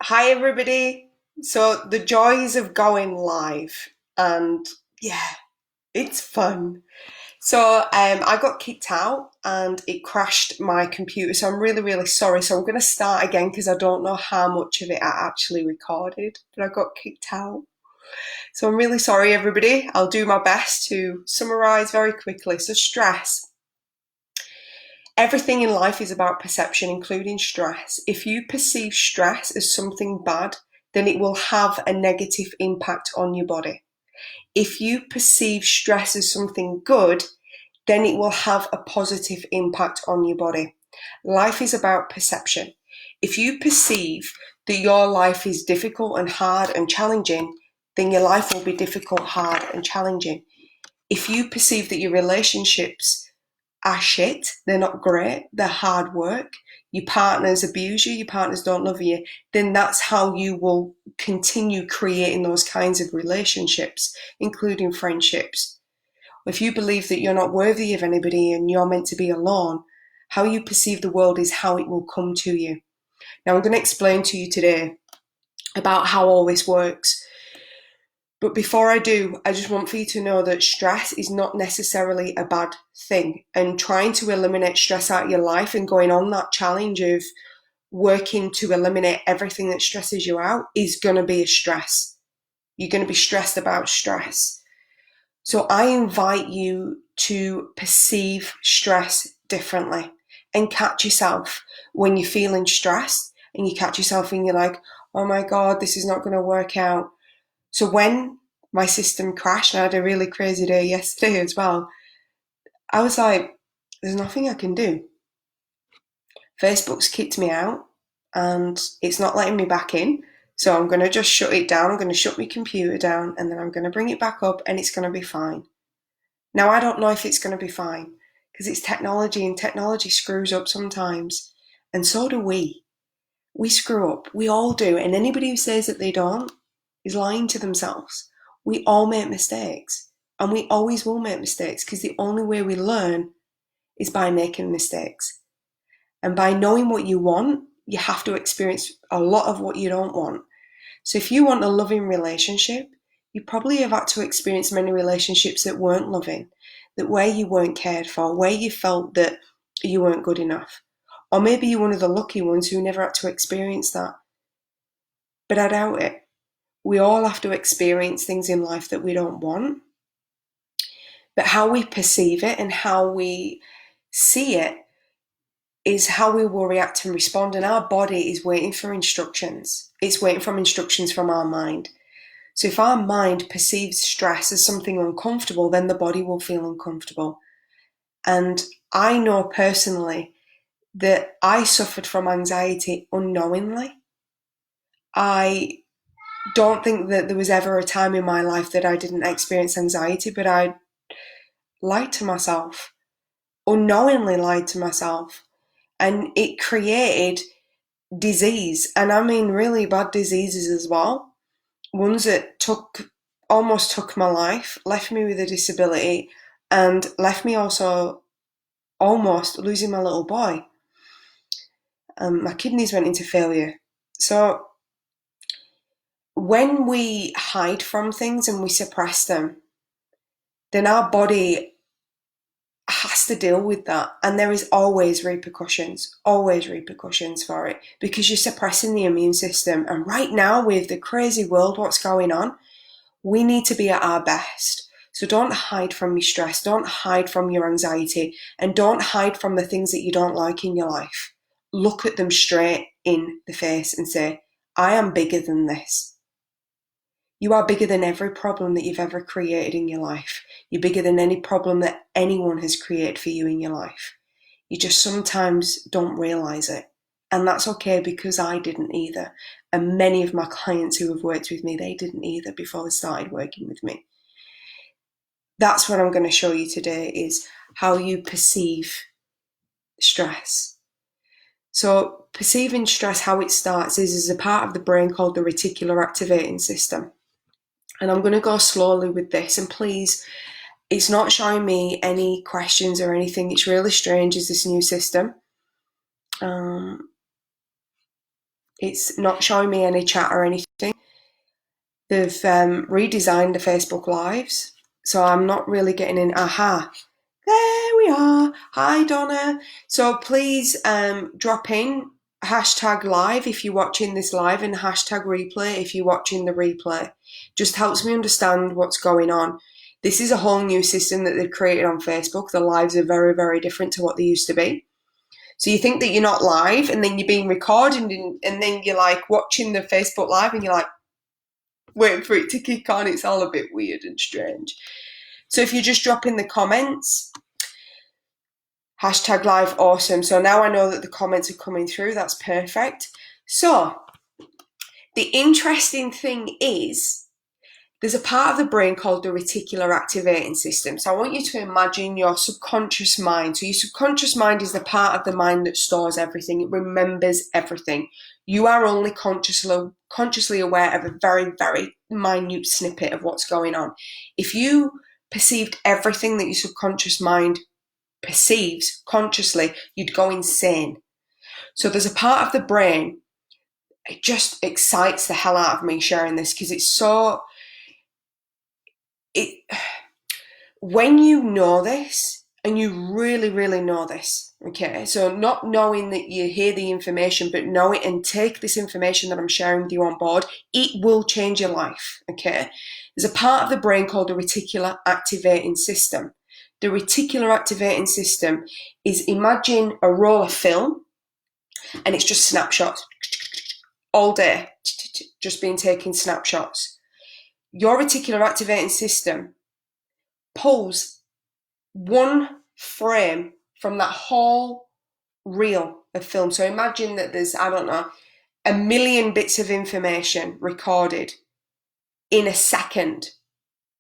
Hi, everybody. So, the joys of going live, and yeah, it's fun. I got kicked out and it crashed my computer. So, I'm really, really sorry. So, I'm going to start again because I don't know how much of it I actually recorded, but I got kicked out. So, I'm really sorry, everybody. I'll do my best to summarize very quickly. So, stress. Everything in life is about perception, including stress. If you perceive stress as something bad, then it will have a negative impact on your body. If you perceive stress as something good, then it will have a positive impact on your body. Life is about perception. If you perceive that your life is difficult and hard and challenging, then your life will be difficult, hard, and challenging. If you perceive that your relationships are shit, they're not great, they're hard work, your partners abuse you, your partners don't love you, then that's how you will continue creating those kinds of relationships, including friendships. If you believe that you're not worthy of anybody and you're meant to be alone, how you perceive the world is how it will come to you. Now, I'm going to explain to you today about how all this works. But before I do, I just want for you to know that stress is not necessarily a bad thing. And trying to eliminate stress out of your life and going on that challenge of working to eliminate everything that stresses you out is going to be a stress. You're going to be stressed about stress. So I invite you to perceive stress differently and catch yourself when you're feeling stressed and you catch yourself and you're like, oh my God, this is not going to work out. So when my system crashed and I had a really crazy day yesterday as well, I was like, there's nothing I can do. Facebook's kicked me out and it's not letting me back in. So I'm going to just shut it down. I'm going to shut my computer down and then I'm going to bring it back up and it's going to be fine. Now, I don't know if it's going to be fine because it's technology and technology screws up sometimes. And so do we. We screw up. We all do. And anybody who says that they don't is lying to themselves. We all make mistakes. And we always will make mistakes because the only way we learn is by making mistakes. And by knowing what you want, you have to experience a lot of what you don't want. So if you want a loving relationship, you probably have had to experience many relationships that weren't loving, that where you weren't cared for, where you felt that you weren't good enough. Or maybe you're one of the lucky ones who never had to experience that. But I doubt it. We all have to experience things in life that we don't want. But how we perceive it and how we see it is how we will react and respond. And our body is waiting for instructions. It's waiting for instructions from our mind. So if our mind perceives stress as something uncomfortable, then the body will feel uncomfortable. And I know personally that I suffered from anxiety unknowingly. I don't think that there was ever a time in my life that I didn't experience anxiety, but I lied to myself, unknowingly lied to myself. And it created disease, and I mean really bad diseases as well. Ones that almost took my life, left me with a disability, and left me also almost losing my little boy. My kidneys went into failure. So when we hide from things and we suppress them, then our body has to deal with that. And there is always repercussions for it because you're suppressing the immune system. And right now, with the crazy world, what's going on, we need to be at our best. So don't hide from your stress, don't hide from your anxiety, and don't hide from the things that you don't like in your life. Look at them straight in the face and say, I am bigger than this. You are bigger than every problem that you've ever created in your life. You're bigger than any problem that anyone has created for you in your life. You just sometimes don't realise it. And that's okay because I didn't either. And many of my clients who have worked with me, they didn't either before they started working with me. That's what I'm going to show you today is how you perceive stress. So perceiving stress, how it starts is a part of the brain called the reticular activating system. And I'm going to go slowly with this. And please, it's not showing me any questions or anything. It's really strange, is this new system. It's not showing me any chat or anything. They've redesigned the Facebook Lives, so I'm not really getting in. Aha, there we are. Hi, Donna. So please drop in hashtag live if you're watching this live and hashtag replay if you're watching the replay. Just helps me understand what's going on. This is a whole new system that they've created on Facebook. The lives are very, very different to what they used to be. So you think that you're not live, and then you're being recorded, and then you're like watching the Facebook Live and you're like waiting for it to kick on. It's all a bit weird and strange. So if you just drop in the comments, hashtag live awesome. So now I know that the comments are coming through. That's perfect. So the interesting thing is, there's a part of the brain called the reticular activating system. So I want you to imagine your subconscious mind. So your subconscious mind is the part of the mind that stores everything. It remembers everything. You are only consciously aware of a very, very minute snippet of what's going on. If you perceived everything that your subconscious mind perceives consciously, you'd go insane. So there's a part of the brain, it just excites the hell out of me sharing this because it's so... when you know this, and you really, really know this, okay, so not knowing that you hear the information, but know it and take this information that I'm sharing with you on board, it will change your life, okay? There's a part of the brain called the reticular activating system. The reticular activating system is, imagine a roll of film, and it's just snapshots all day, just being taken snapshots. Your reticular activating system pulls one frame from that whole reel of film. So imagine that there's, I don't know, 1 million bits of information recorded in a second.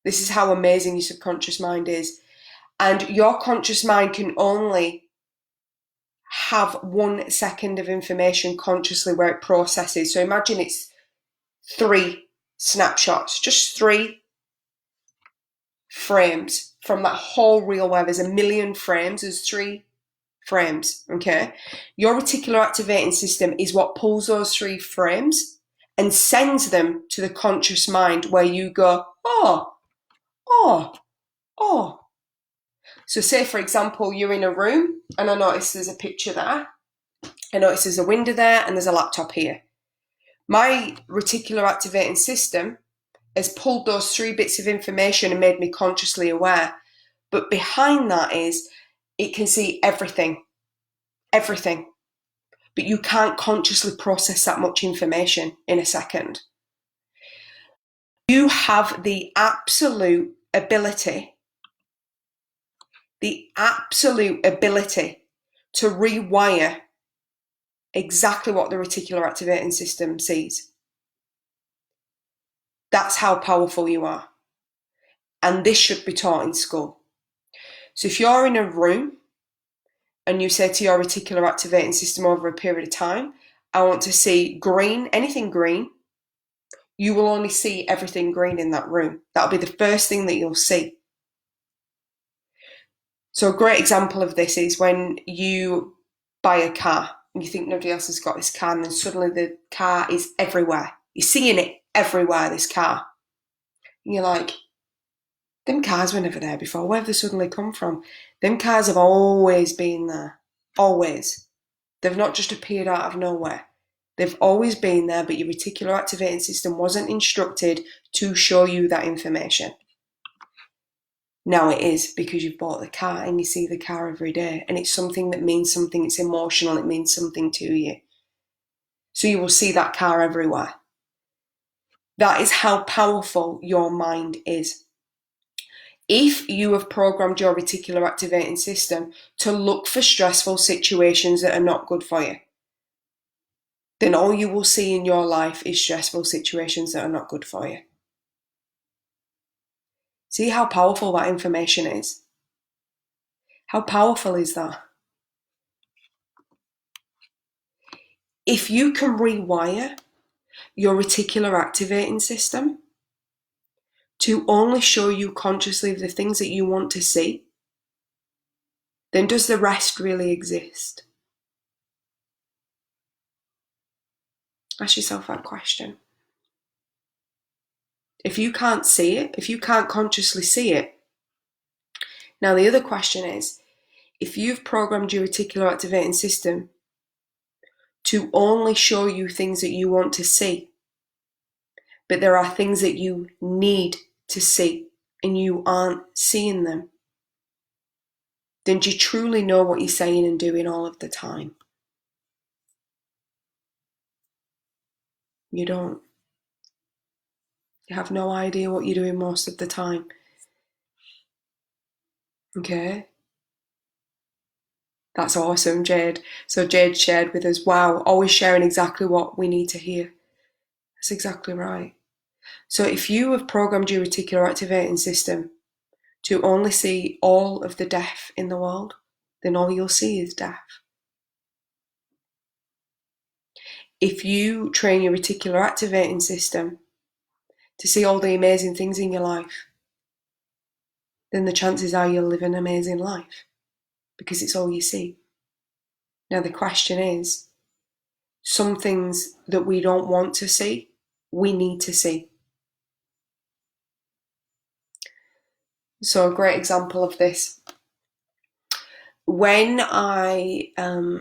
This is how amazing your subconscious mind is. And your conscious mind can only have 1 second of information consciously where it processes. So imagine it's 3 snapshots, just 3 frames from that whole reel where there's 1 million frames, there's 3 frames, okay? Your reticular activating system is what pulls those 3 frames and sends them to the conscious mind where you go, oh, oh, oh. So say, for example, you're in a room and I notice there's a picture there. I notice there's a window there and there's a laptop here. My reticular activating system has pulled those 3 bits of information and made me consciously aware. But behind that is, it can see everything. Everything. But you can't consciously process that much information in a second. You have the absolute ability to rewire exactly what the reticular activating system sees. That's how powerful you are. And this should be taught in school. So if you're in a room and you say to your reticular activating system over a period of time, I want to see green, anything green, you will only see everything green in that room. That'll be the first thing that you'll see. So a great example of this is when you buy a car and you think nobody else has got this car, and then suddenly the car is everywhere. You're seeing it everywhere, this car. And you're like, them cars were never there before. Where have they suddenly come from? Them cars have always been there. Always. They've not just appeared out of nowhere. They've always been there, but your reticular activating system wasn't instructed to show you that information. Now it is, because you've bought the car and you see the car every day, and it's something that means something, it's emotional, it means something to you. So you will see that car everywhere. That is how powerful your mind is. If you have programmed your reticular activating system to look for stressful situations that are not good for you, then all you will see in your life is stressful situations that are not good for you. See how powerful that information is? How powerful is that? If you can rewire your reticular activating system to only show you consciously the things that you want to see, then does the rest really exist? Ask yourself that question. If you can't see it, if you can't consciously see it, now the other question is, if you've programmed your reticular activating system to only show you things that you want to see, but there are things that you need to see and you aren't seeing them, then do you truly know what you're saying and doing all of the time? You don't. You have no idea what you're doing most of the time. Okay? That's awesome, Jade. So Jade shared with us, wow, always sharing exactly what we need to hear. That's exactly right. So if you have programmed your reticular activating system to only see all of the death in the world, then all you'll see is death. If you train your reticular activating system to see all the amazing things in your life, then the chances are you'll live an amazing life because it's all you see. Now the question is, some things that we don't want to see, we need to see. So a great example of this, when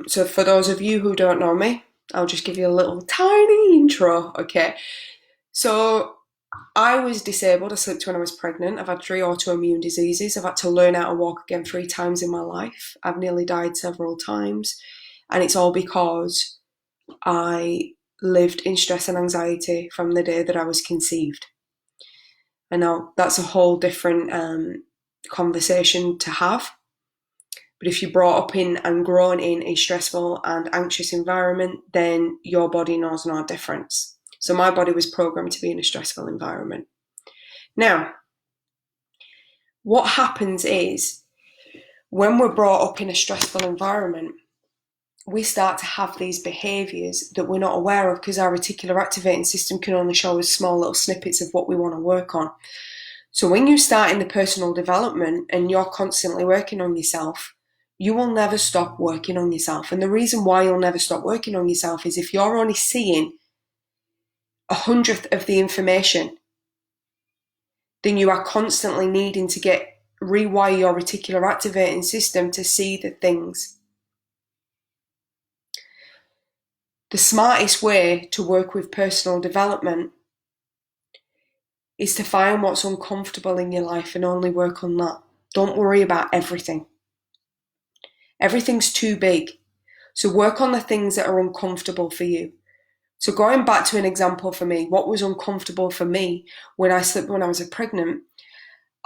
so for those of you who don't know me, I'll just give you a little tiny intro, okay? So I was disabled. I slipped when I was pregnant. I've had 3 autoimmune diseases. I've had to learn how to walk again 3 times in my life. I've nearly died several times. And it's all because I lived in stress and anxiety from the day that I was conceived. And now that's a whole different conversation to have. But if you're brought up in and grown in a stressful and anxious environment, then your body knows no difference. So my body was programmed to be in a stressful environment. Now, what happens is when we're brought up in a stressful environment, we start to have these behaviours that we're not aware of because our reticular activating system can only show us small little snippets of what we want to work on. So when you start in the personal development and you're constantly working on yourself, you will never stop working on yourself. And the reason why you'll never stop working on yourself is if you're only seeing 1/100th of the information, then you are constantly needing to rewire your reticular activating system to see the things. The smartest way to work with personal development is to find what's uncomfortable in your life and only work on that. Don't worry about everything. Everything's too big. So work on the things that are uncomfortable for you. So going back to an example for me, what was uncomfortable for me when I slipped when I was pregnant,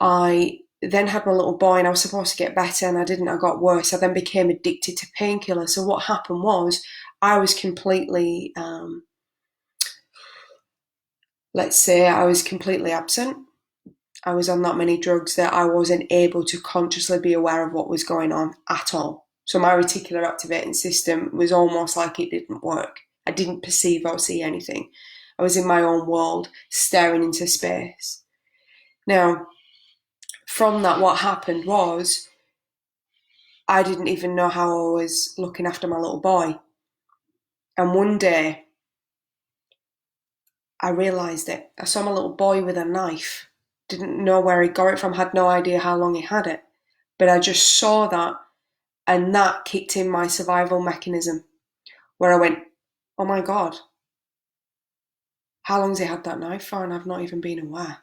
I then had my little boy and I was supposed to get better and I didn't, I got worse. I then became addicted to painkillers. So what happened was I was completely, let's say I was completely absent. I was on that many drugs that I wasn't able to consciously be aware of what was going on at all. So my reticular activating system was almost like it didn't work. I didn't perceive or see anything. I was in my own world, staring into space. Now, from that, what happened was I didn't even know how I was looking after my little boy. And one day, I realised it. I saw my little boy with a knife. Didn't know where he got it from, had no idea how long he had it. But I just saw that, and that kicked in my survival mechanism, where I went, oh my God, how long's he had that knife for? And I've not even been aware.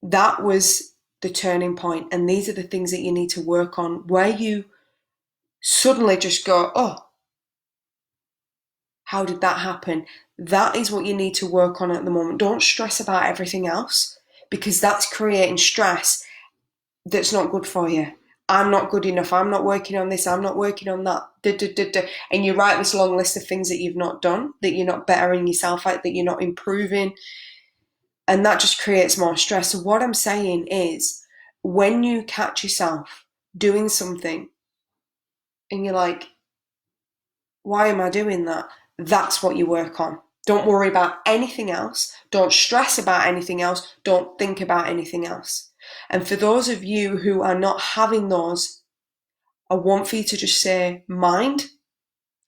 That was the turning point, and these are the things that you need to work on, where you suddenly just go, oh, how did that happen? That is what you need to work on at the moment. Don't stress about everything else because that's creating stress that's not good for you. I'm not good enough. I'm not working on this. I'm not working on that. And you write this long list of things that you've not done, that you're not bettering yourself at, that you're not improving. And that just creates more stress. So what I'm saying is when you catch yourself doing something and you're like, why am I doing that? That's what you work on. Don't worry about anything else. Don't stress about anything else. Don't think about anything else. And for those of you who are not having those, I want for you to just say, mind,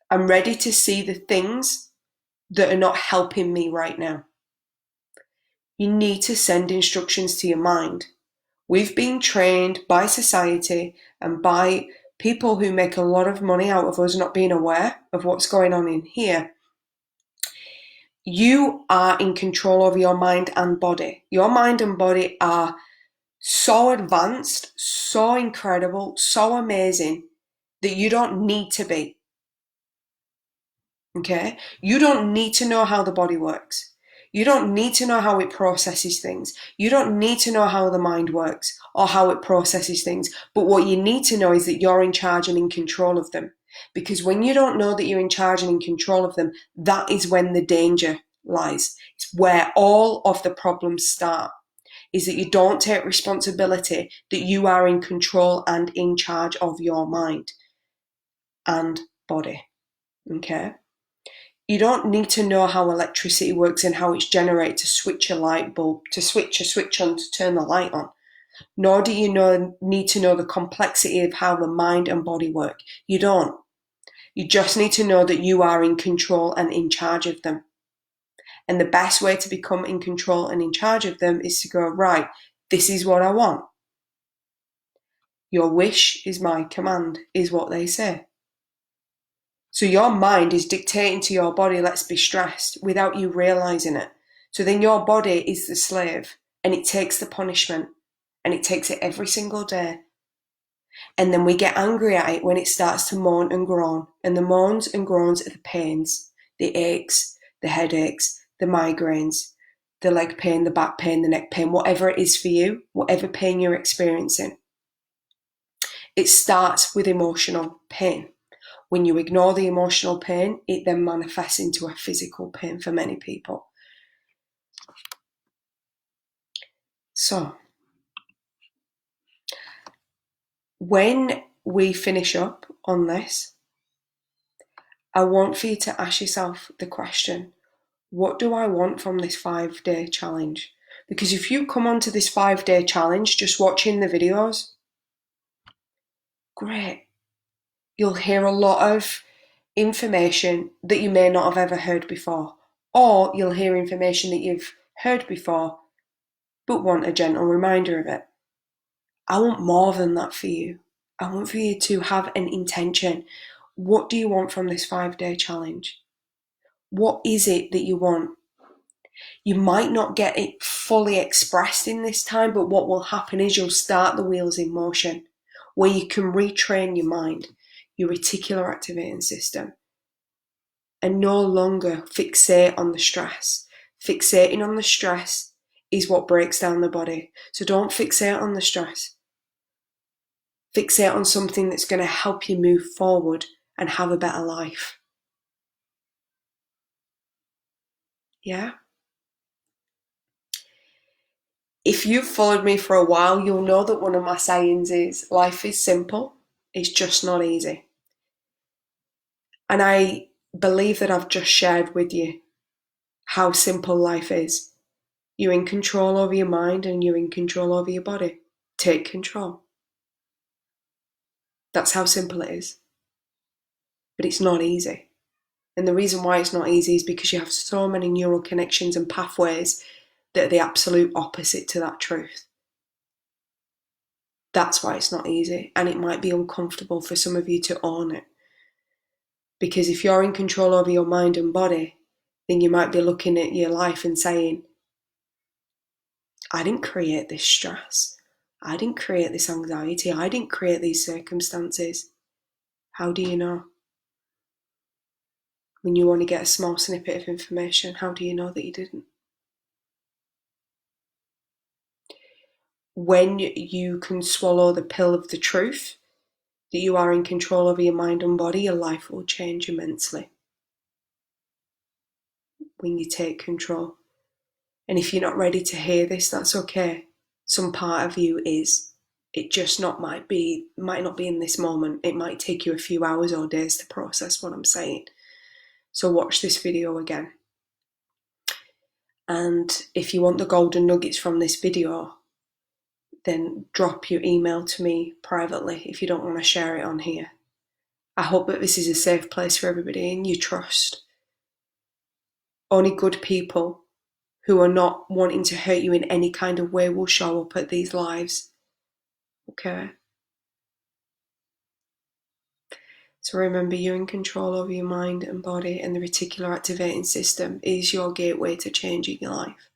I'm ready to see the things that are not helping me right now. You need to send instructions to your mind. We've been trained by society and by people who make a lot of money out of us not being aware of what's going on in here. You are in control of your mind and body. Your mind and body are so advanced, so incredible, so amazing that you don't need to be. Okay? You don't need to know how the body works. You don't need to know how it processes things. You don't need to know how the mind works or how it processes things. But what you need to know is that you're in charge and in control of them. Because when you don't know that you're in charge and in control of them, that is when the danger lies. It's where all of the problems start, is that you don't take responsibility that you are in control and in charge of your mind and body. Okay? You don't need to know how electricity works and how it's generated to switch a light bulb, to switch a switch on to turn the light on. Nor do you need to know the complexity of how the mind and body work. You don't. You just need to know that you are in control and in charge of them. And the best way to become in control and in charge of them is to go, right, this is what I want. Your wish is my command, is what they say. So your mind is dictating to your body, let's be stressed, without you realizing it. So then your body is the slave and it takes the punishment and it takes it every single day. And then we get angry at it when it starts to moan and groan. And the moans and groans are the pains, the aches, the headaches, the migraines, the leg pain, the back pain, the neck pain, whatever it is for you, whatever pain you're experiencing. It starts with emotional pain. When you ignore the emotional pain, it then manifests into a physical pain for many people. So, when we finish up on this, I want for you to ask yourself the question, what do I want from this 5-day challenge? Because if you come onto this 5-day challenge just watching the videos, great. You'll hear a lot of information that you may not have ever heard before, or you'll hear information that you've heard before but want a gentle reminder of it. I want more than that for you. I want for you to have an intention. What do you want from this 5-day challenge? What is it that you want? You might not get it fully expressed in this time, but what will happen is you'll start the wheels in motion where you can retrain your mind, your reticular activating system, and no longer fixate on the stress. Fixating on the stress is what breaks down the body. So don't fixate on the stress. Fixate on something that's going to help you move forward and have a better life. Yeah? If you've followed me for a while, you'll know that one of my sayings is, life is simple, it's just not easy. And I believe that I've just shared with you how simple life is. You're in control over your mind and you're in control over your body. Take control. That's how simple it is. But it's not easy. And the reason why it's not easy is because you have so many neural connections and pathways that are the absolute opposite to that truth. That's why it's not easy. And it might be uncomfortable for some of you to own it. Because if you're in control over your mind and body, then you might be looking at your life and saying, I didn't create this stress. I didn't create this anxiety. I didn't create these circumstances. How do you know? When you only get a small snippet of information, how do you know that you didn't? When you can swallow the pill of the truth, that you are in control over your mind and body, your life will change immensely. When you take control. And if you're not ready to hear this, that's okay. Some part of you is. It just might not be in this moment. It might take you a few hours or days to process what I'm saying. So watch this video again. And if you want the golden nuggets from this video, then drop your email to me privately if you don't want to share it on here. I hope that this is a safe place for everybody and you trust. Only good people who are not wanting to hurt you in any kind of way will show up at these lives. Okay? So remember, you're in control over your mind and body, and the reticular activating system is your gateway to changing your life.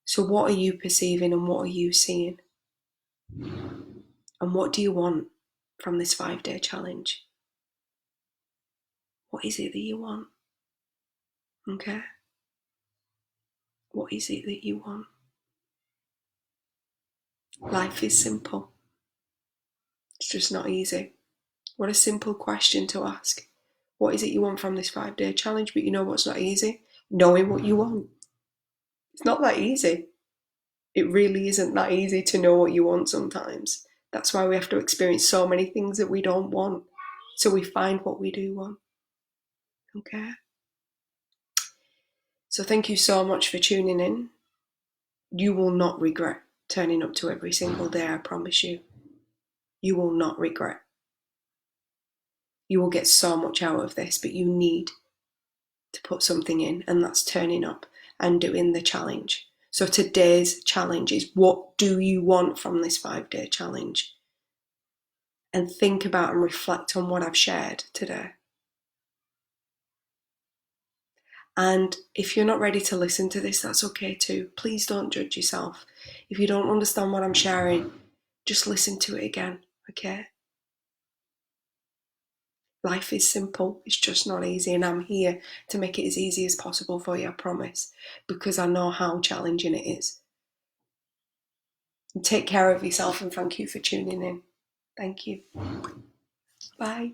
So what are you perceiving and what are you seeing? And what do you want from this 5-day challenge? What is it that you want? Okay? What is it that you want? Life is simple. It's just not easy. What a simple question to ask. What is it you want from this 5-day challenge? But you know what's not easy? Knowing what you want. It's not that easy. It really isn't that easy to know what you want sometimes. That's why we have to experience so many things that we don't want, so we find what we do want. Okay? So thank you so much for tuning in. You will not regret turning up to every single day, I promise you. You will not regret. You will get so much out of this, but you need to put something in, and that's turning up and doing the challenge. So today's challenge is, what do you want from this 5-day challenge? And think about and reflect on what I've shared today. And if you're not ready to listen to this, that's okay too. Please don't judge yourself. If you don't understand what I'm sharing, just listen to it again, okay? Life is simple, it's just not easy, and I'm here to make it as easy as possible for you, I promise, because I know how challenging it is. And take care of yourself, and thank you for tuning in. Thank you. Bye.